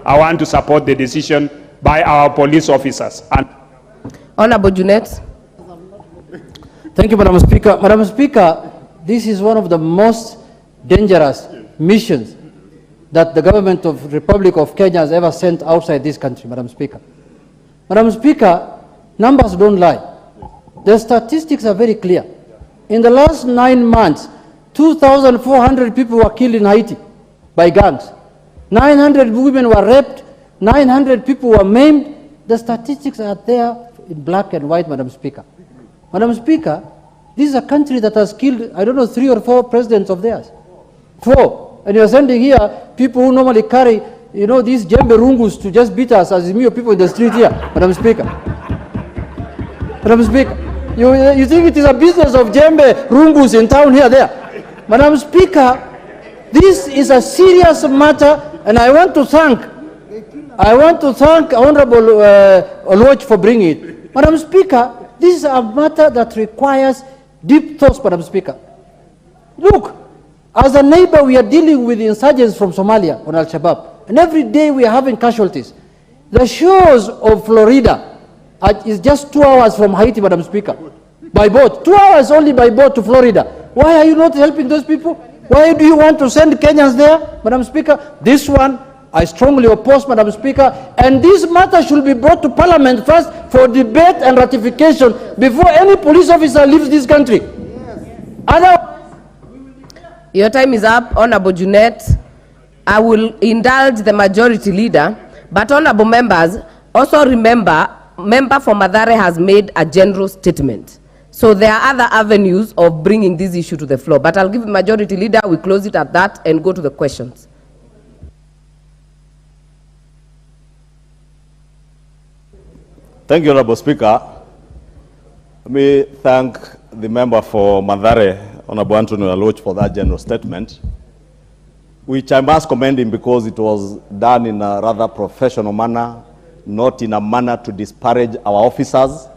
I want to support the decision by our police officers. And Honorable Junet. Thank you, Madam Speaker. Madam Speaker, this is one of the most dangerous missions that the government of the Republic of Kenya has ever sent outside this country, Madam Speaker. Madam Speaker, numbers don't lie. The statistics are very clear. In the last 9 months, 2,400 people were killed in Haiti by gangs. 900 women were raped. 900 people were maimed. The statistics are there in black and white, Madam Speaker. Madam Speaker, this is a country that has killed, I don't know, 3 or 4 presidents of theirs. 4. And you're sending here people who normally carry, you know, these jembe rungus to just beat us as mere people in the street here, Madam Speaker. Madam Speaker, you think it is a business of jembe rungus in town here, there? Madam Speaker, this is a serious matter, and I want to thank Honorable Oluoch for bringing it. Madam Speaker, this is a matter that requires deep thoughts, Madam Speaker. Look, as a neighbor, we are dealing with insurgents from Somalia on Al-Shabaab, and every day we are having casualties. The shores of Florida is just 2 hours from Haiti, Madam Speaker, by boat. 2 hours only by boat to Florida. Why are you not helping those people? Why do you want to send Kenyans there, Madam Speaker? This one, I strongly oppose, Madam Speaker, and this matter should be brought to Parliament first for debate and ratification before any police officer leaves this country. Your time is up, Honorable Junet. I will indulge the majority leader, but honorable members, also remember, member for Mathare has made a general statement. So there are other avenues of bringing this issue to the floor, but I'll give the majority leader, we close it at that and go to the questions. Thank you, Honorable Speaker. Let me thank the member for Mathare, Honorable Anthony Oluoch, for that general statement, which I must commend him because it was done in a rather professional manner, not in a manner to disparage our officers,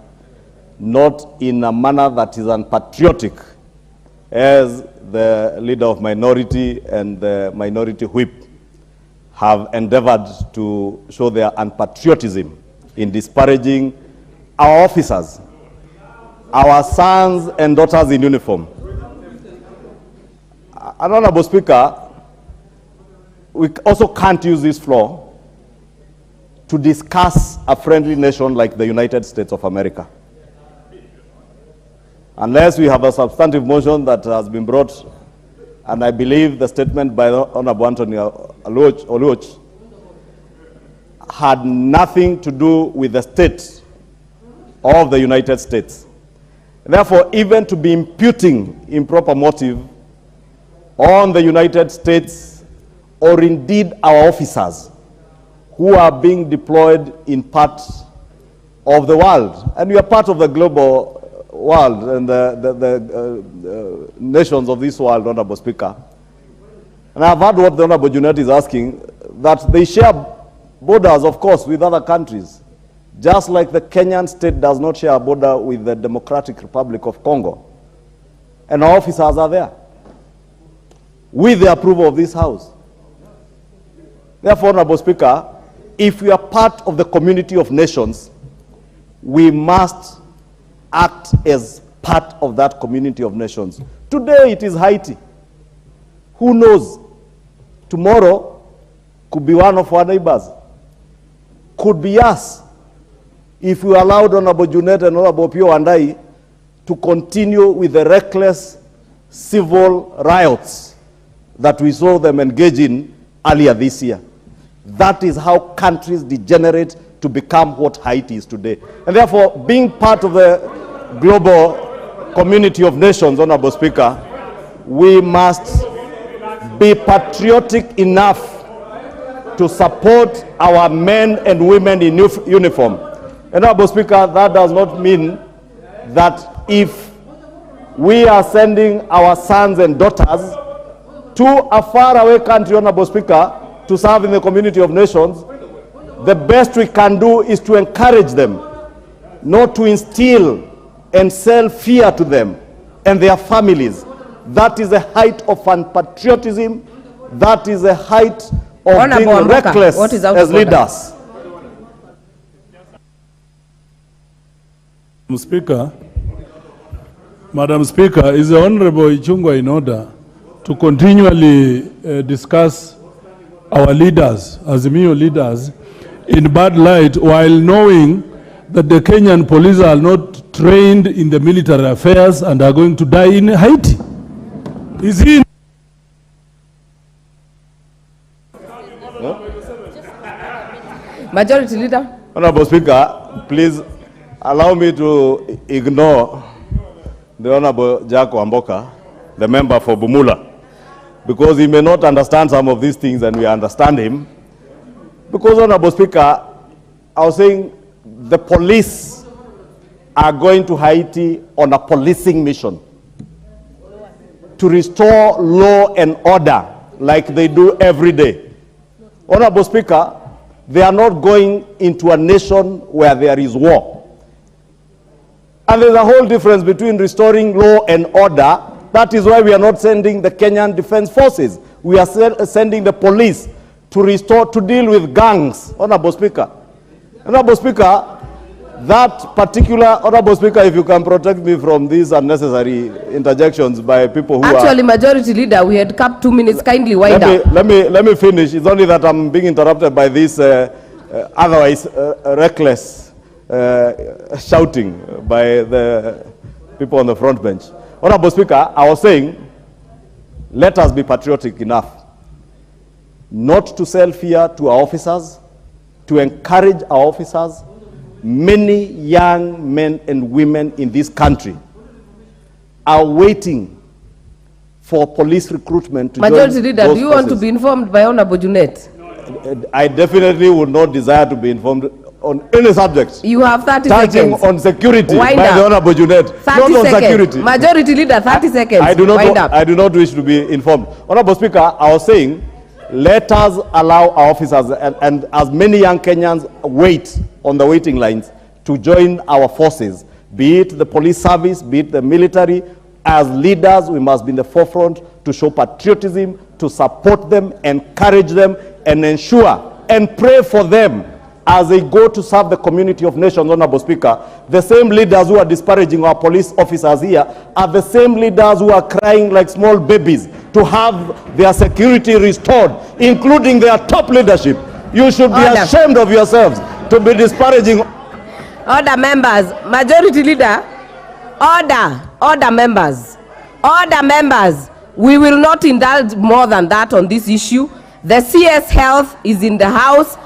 not in a manner that is unpatriotic, as the leader of minority and the minority whip have endeavored to show their unpatriotism in disparaging our officers, our sons and daughters in uniform. Honorable Speaker, we also can't use this floor to discuss a friendly nation like the United States of America, unless we have a substantive motion that has been brought, and I believe the statement by Honorable Anthony Oluoch had nothing to do with the state of the United States. Therefore, even to be imputing improper motive on the United States or indeed our officers who are being deployed in parts of the world, and we are part of the global world and the nations of this world, Honorable Speaker. And I've heard what the Honorable Junet is asking, that they share borders, of course, with other countries, just like the Kenyan state does not share a border with the Democratic Republic of Congo. And our officers are there, with the approval of this House. Therefore, Honorable Speaker, if we are part of the community of nations, we must act as part of that community of nations. Today it is Haiti. Who knows? Tomorrow could be one of our neighbors. Could be us, if we allowed Honorable Junet and Honorable Pio Andai to continue with the reckless civil riots that we saw them engage in earlier this year. That is how countries degenerate to become what Haiti is today. And therefore, being part of the global community of nations, Honorable Speaker, we must be patriotic enough to support our men and women in uniform. And Honorable Speaker, that does not mean that if we are sending our sons and daughters to a faraway country, Honorable Speaker, to serve in the community of nations, the best we can do is to encourage them, not to instill and sell fear to them and their families. That is a height of unpatriotism. That is a height of Honorable being Mpaka, reckless what is out as of order? leaders. Madam Speaker, is the Honorable Ichungwa in order to continually discuss our leaders, Azimio leaders, in bad light while knowing that the Kenyan police are not trained in the military affairs and are going to die in Haiti? Is he? Majority Leader. Honorable Speaker, please allow me to ignore the Honorable Jack Wamboka, the member for Bumula, because he may not understand some of these things and we understand him. Because, Honorable Speaker, I was saying the police are going to Haiti on a policing mission to restore law and order like they do every day. Honorable Speaker, they are not going into a nation where there is war. And there's a whole difference between restoring law and order. That is why we are not sending the Kenyan Defense Forces. We are sending the police to restore, to deal with gangs, Honorable Speaker. Honorable Speaker, that particular, Honorable Speaker, if you can protect me from these unnecessary interjections by people who Actually, Majority Leader, we had capped 2 minutes. Kindly wind up. Let me finish. It's only that I'm being interrupted by this otherwise reckless shouting by the people on the front bench. Honorable Speaker, I was saying, let us be patriotic enough not to sell fear to our officers, to encourage our officers. Many young men and women in this country are waiting for police recruitment to Majority join Leader, those do you want to forces. be informed by Honorable Junet? I definitely would not desire to be informed on any subject. You have 30 Touching seconds. on security Wind by up. the Honorable Junet. 30 Not on seconds. security. Majority Leader, 30 seconds. I do Wind up. not wish to be informed. Honorable Speaker, I was saying, let us allow our officers and as many young Kenyans wait on the waiting lines to join our forces, be it the police service, be it the military. As leaders, we must be in the forefront to show patriotism, to support them, encourage them, and ensure and pray for them as they go to serve the community of nations. Honorable Speaker, the same leaders who are disparaging our police officers here are the same leaders who are crying like small babies to have their security restored, including their top leadership. You should be Order. ashamed of yourselves to be disparaging. Order, members. Majority Leader, order, members. Order, members. We will not indulge more than that on this issue. The CS Health is in the house.